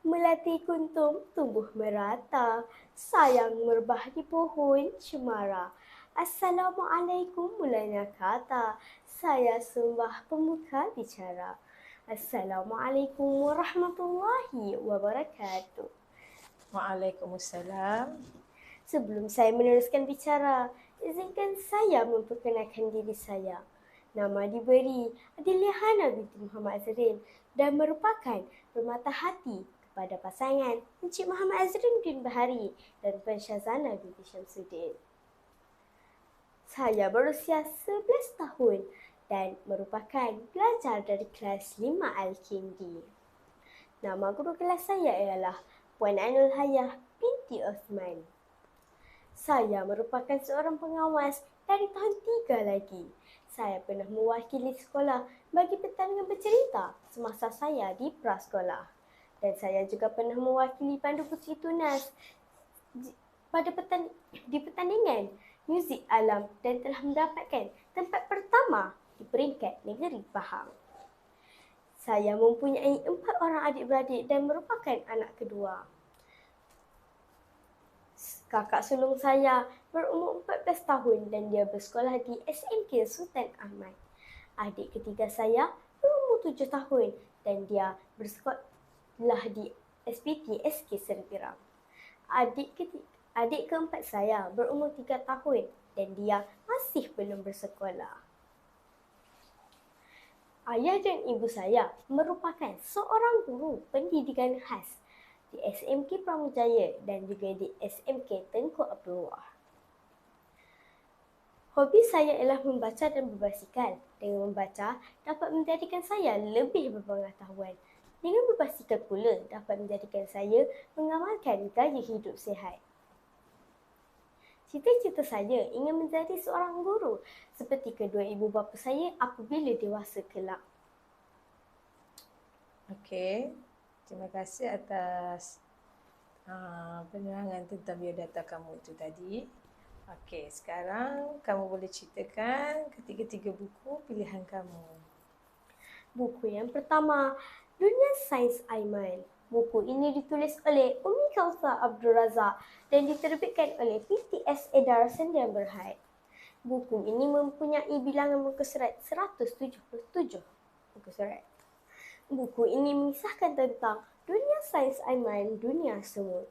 Melati kuntum tumbuh merata, sayang merbah di pohon cemara. Assalamualaikum mulanya kata, saya sembah pemuka bicara. Assalamualaikum warahmatullahi wabarakatuh. Waalaikumsalam. Sebelum saya meneruskan bicara, izinkan saya memperkenalkan diri saya. Nama diberi Adilihana binti Muhammad Azrin dan merupakan permata hati kepada pasangan Encik Muhammad Azrin bin Bahari dan Puan Syazana binti Syamsuddin. Saya berusia 11 tahun dan merupakan pelajar dari kelas 5 Al-Kindi. Nama guru kelas saya ialah Puan Ainul Hayah binti Osman. Saya merupakan seorang pengawas dari tahun 3 lagi. Saya pernah mewakili sekolah bagi pertandingan bercerita semasa saya di prasekolah. Dan saya juga pernah mewakili Pandu Puteri Tunas di pertandingan muzik alam dan telah mendapatkan tempat pertama di peringkat negeri Pahang. Saya mempunyai 4 orang adik-beradik dan merupakan anak kedua. Kakak sulung saya berumur 14 tahun dan dia bersekolah di SMK Sultan Ahmad. Adik ketiga saya berumur 7 tahun dan dia bersekolah di SPT SK Seri Piram. Adik keempat saya berumur 3 tahun dan dia masih belum bersekolah. Ayah dan ibu saya merupakan seorang guru pendidikan khas di SMK Pramujaya dan juga di SMK Tengku Abdullah. Hobi saya ialah membaca dan berbasikal. Dengan membaca dapat menjadikan saya lebih berpengetahuan. Dengan berbasikal pula dapat menjadikan saya mengamalkan gaya hidup sihat. Cita-cita saya ingin menjadi seorang guru seperti kedua ibu bapa saya apabila dewasa kelak. Okey. Terima kasih atas penerangan tentang biodata kamu itu tadi. Okey, sekarang kamu boleh ceritakan ketiga-tiga buku pilihan kamu. Buku yang pertama, Dunia Sains Aiman. Buku ini ditulis oleh Umi Kauthar Abdul Razak dan diterbitkan oleh PTS Edar Sdn Bhd. Buku ini mempunyai bilangan muka surat 177 muka surat. Buku ini mengisahkan tentang dunia sains Aiman, dunia semut.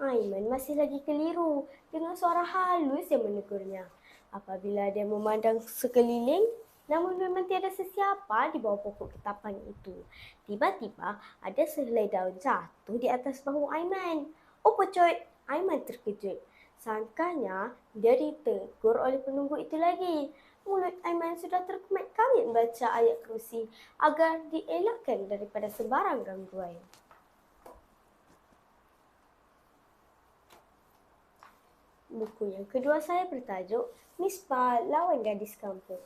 Aiman masih lagi keliru dengan suara halus yang menegurnya. Apabila dia memandang sekeliling, namun memang tiada sesiapa di bawah pokok ketapang itu. Tiba-tiba ada sehelai daun jatuh di atas bahu Aiman. Oh pecut! Aiman terkejut. Sangkanya dia ditegur oleh penunggu itu lagi. Mulut Aiman sudah terkemat-kamit baca ayat kursi agar dielakkan daripada sebarang gangguan. Buku yang kedua saya bertajuk Misbah Lawan Gadis Kampung.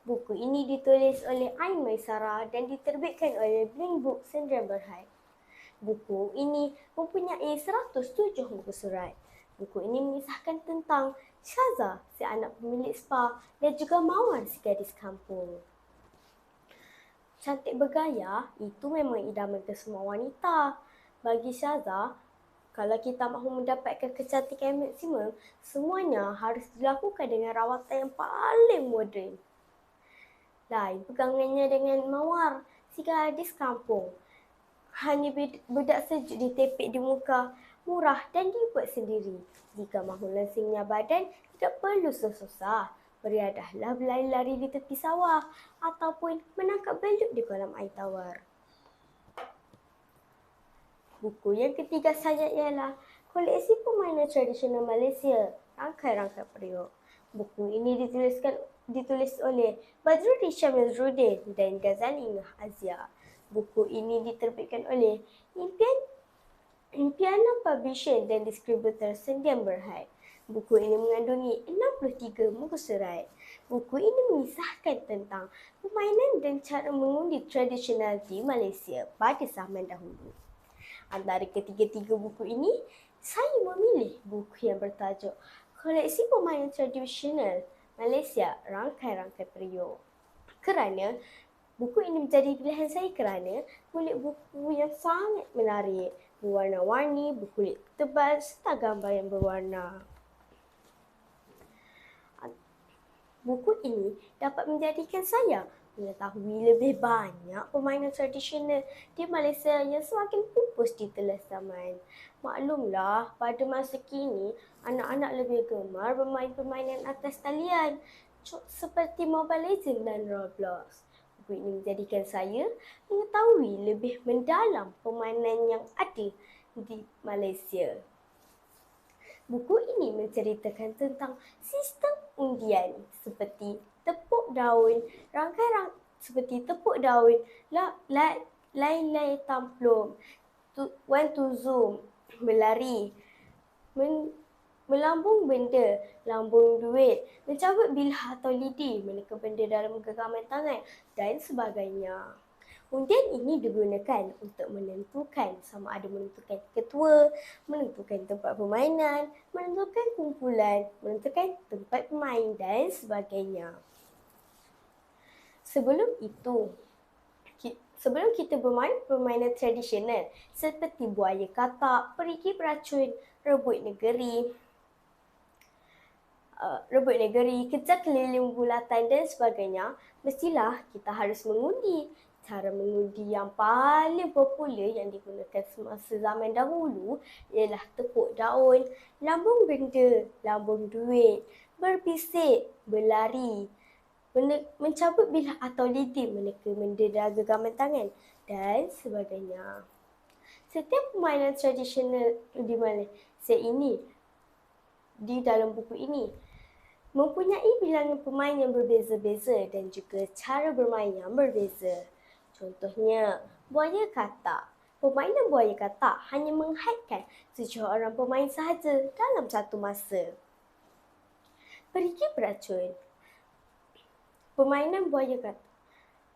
Buku ini ditulis oleh Ain Maisara dan diterbitkan oleh Blink Book Sdn Bhd. Buku ini mempunyai 107 muka surat. Buku ini mengisahkan tentang Syaza, si anak pemilik spa, dan juga Mawar, si gadis kampung. Cantik bergaya, itu memang idaman kesemua wanita. Bagi Syaza, kalau kita mahu mendapatkan kecantikan maksimum, semuanya harus dilakukan dengan rawatan yang paling moden. Lain pegangannya dengan Mawar, si gadis kampung. Hanya bedak sejuk ditepek di muka, murah dan dibuat sendiri. Jika mahu langsingnya badan, tidak perlu susah-susah. Beriadahlah berlari-lari di tepi sawah ataupun menangkap belut di kolam air tawar. Buku yang ketiga saya ialah Koleksi Permainan Tradisional Malaysia, Rangkai-Rangkai Periuk. Buku ini ditulis oleh Badruddin Shah Nazruddin dan Ghazali Ngah Azia. Buku ini diterbitkan oleh Impiana Publishing dan Distributor Sdn Bhd. Buku ini mengandungi 63 muka surat. Buku ini mengisahkan tentang permainan dan cara mengundi tradisional di Malaysia pada zaman dahulu. Antara ketiga-tiga buku ini, saya memilih buku yang bertajuk Koleksi Permainan Tradisional Malaysia, Rangkai-Rangkai Periuk. Kerana Buku ini menjadi pilihan saya kerana kulit buku yang sangat menarik, berwarna-warni, berkulit tebal serta gambar yang berwarna. Buku ini dapat menjadikan saya mengetahui lebih banyak permainan tradisional di Malaysia yang semakin pupus di telas zaman. Maklumlah, pada masa kini, anak-anak lebih gemar bermain permainan atas talian seperti Mobile Legends dan Roblox. Buku ini menjadikan saya mengetahui lebih mendalam permainan yang ada di Malaysia. Buku ini menceritakan tentang sistem undian seperti tepuk daun, seperti tepuk daun, lai-lai tamplum, one to zoom, berlari, melambung benda, lambung duit, mencabut bilah atau lidi, meneka benda dalam genggaman tangan dan sebagainya. Undian ini digunakan untuk menentukan sama ada menentukan ketua, menentukan tempat permainan, menentukan kumpulan, menentukan tempat bermain dan sebagainya. Sebelum kita bermain permainan tradisional seperti buaya katak, perigi beracun, rebut negeri, kejar keliling bulatan dan sebagainya, mestilah kita harus mengundi. Cara mengundi yang paling popular yang digunakan semasa zaman dahulu ialah tepuk daun, lambung benda, lambung duit, berbisik, berlari, mencabut bilah atau lidi, meneka benda dalam genggaman tangan dan sebagainya. Setiap permainan tradisional di Malaysia ini, di dalam buku ini, mempunyai bilangan pemain yang berbeza-beza dan juga cara bermain yang berbeza. Contohnya, buaya katak. Permainan buaya katak hanya menghadkan seseorang pemain sahaja dalam satu masa. Perigi beracun. Permainan buaya katak.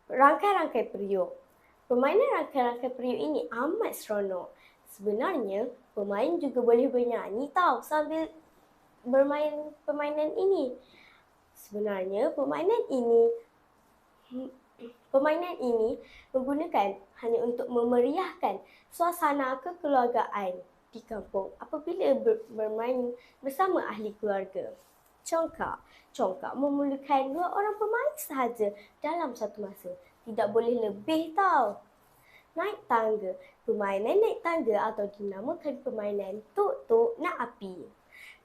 Rangkai-rangkai periuk. Permainan rangkai-rangkai periuk ini amat seronok. Sebenarnya, pemain juga boleh bernyanyi sambil bermain permainan ini. Sebenarnya, permainan ini menggunakan hanya untuk memeriahkan suasana kekeluargaan di kampung apabila bermain bersama ahli keluarga. Congkak. Congkak memerlukan 2 orang pemain sahaja dalam satu masa. Tidak boleh lebih Naik tangga. Permainan naik tangga atau dinamakan permainan tok-tok nak api.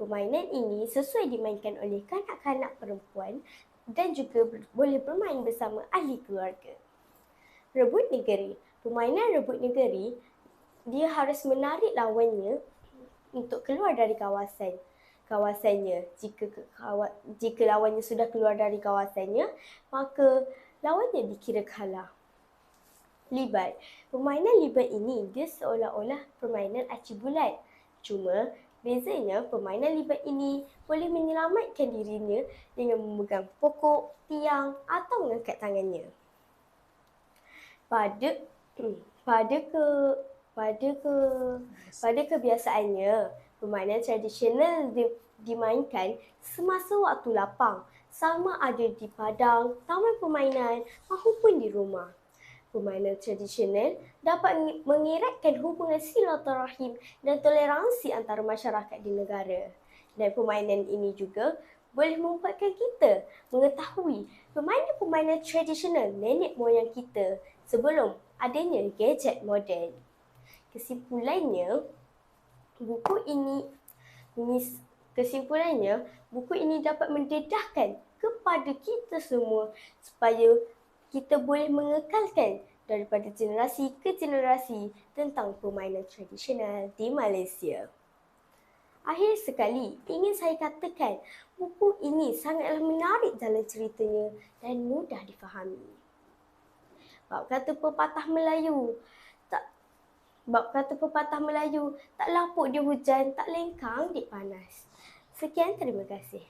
Permainan ini sesuai dimainkan oleh kanak-kanak perempuan dan juga boleh bermain bersama ahli keluarga. Rebut negeri. Permainan rebut negeri, dia harus menarik lawannya untuk keluar dari kawasannya. Jika lawannya sudah keluar dari kawasannya, maka lawannya dikira kalah. Libat. Permainan libat ini dia seolah-olah permainan aci bulat. Cuma bezanya permainan libat ini boleh menyelamatkan dirinya dengan memegang pokok, tiang atau mengangkat tangannya. Pada kebiasaannya, permainan tradisional dimainkan semasa waktu lapang, sama ada di padang, taman permainan maupun di rumah. Permainan tradisional dapat mengeratkan hubungan silaturahim dan toleransi antara masyarakat di negara. Dan permainan ini juga boleh membuatkan kita mengetahui permainan-permainan tradisional nenek moyang kita sebelum adanya gadget moden. Kesimpulannya, buku ini dapat mendedahkan kepada kita semua supaya kita boleh mengekalkan daripada generasi ke generasi tentang permainan tradisional di Malaysia. Akhir sekali, ingin saya katakan, buku ini sangatlah menarik jalan ceritanya dan mudah difahami. Bab kata pepatah Melayu, tak lapuk di hujan, tak lengkang di panas. Sekian, terima kasih.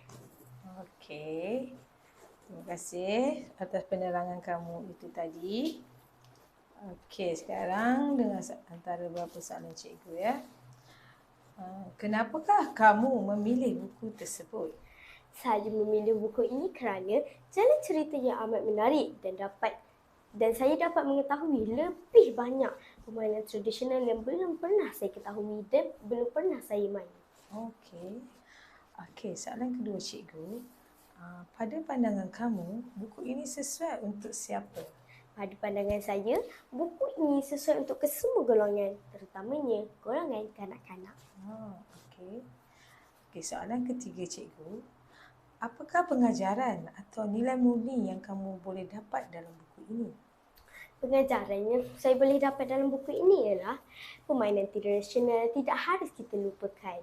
Okey. Terima kasih atas penerangan kamu itu tadi. Okey, sekarang dengan antara beberapa soalan cikgu ya. Kenapakah kamu memilih buku tersebut? Saya memilih buku ini kerana jalan ceritanya amat menarik dan dapat Dan saya dapat mengetahui lebih banyak permainan tradisional yang belum pernah saya ketahui dan belum pernah saya main. Okey. Okey, soalan kedua cikgu. Pada pandangan kamu, buku ini sesuai untuk siapa? Pada pandangan saya, buku ini sesuai untuk kesemua golongan, terutamanya golongan kanak-kanak. Okey. Okey, soalan ketiga cikgu. Apakah pengajaran atau nilai murni yang kamu boleh dapat dalam buku ini? Pengajaran yang saya boleh dapat dalam buku ini ialah permainan tradisional tidak harus kita lupakan.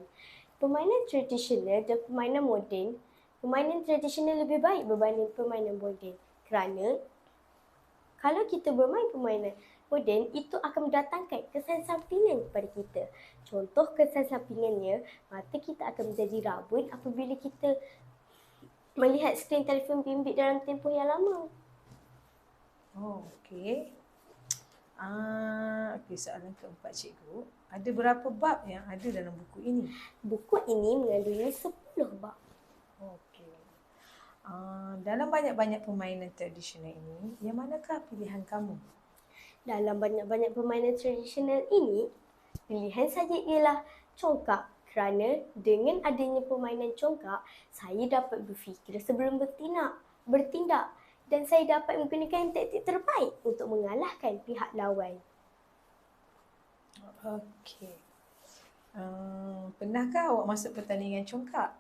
Permainan tradisional dan permainan moden, permainan tradisional lebih baik berbanding permainan moden. Kerana kalau kita bermain permainan moden, itu akan mendatangkan kesan sampingan kepada kita. Contoh kesan sampingannya, mata kita akan menjadi rabun apabila kita melihat skrin telefon bimbit dalam tempoh yang lama. Okey. Okey, soalan keempat cikgu. Ada berapa bab yang ada dalam buku ini? Buku ini mengandungi 10 bab. Okey. Dalam banyak-banyak permainan tradisional ini, yang manakah pilihan kamu? Dalam banyak-banyak permainan tradisional ini, pilihan saya ialah congkak kerana dengan adanya permainan congkak, saya dapat berfikir sebelum bertindak dan saya dapat menggunakan taktik terbaik untuk mengalahkan pihak lawan. Okey. Pernahkah awak masuk pertandingan congkak?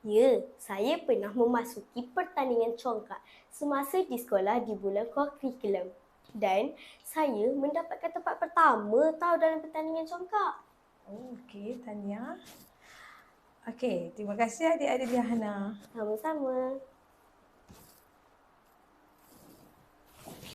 Ya, saya pernah memasuki pertandingan congkak semasa di sekolah di bulan kurikulum. Dan saya mendapatkan tempat pertama tahu dalam pertandingan congkak. Okey, tahniah. Okey, terima kasih adik-adik Liana. Sama-sama.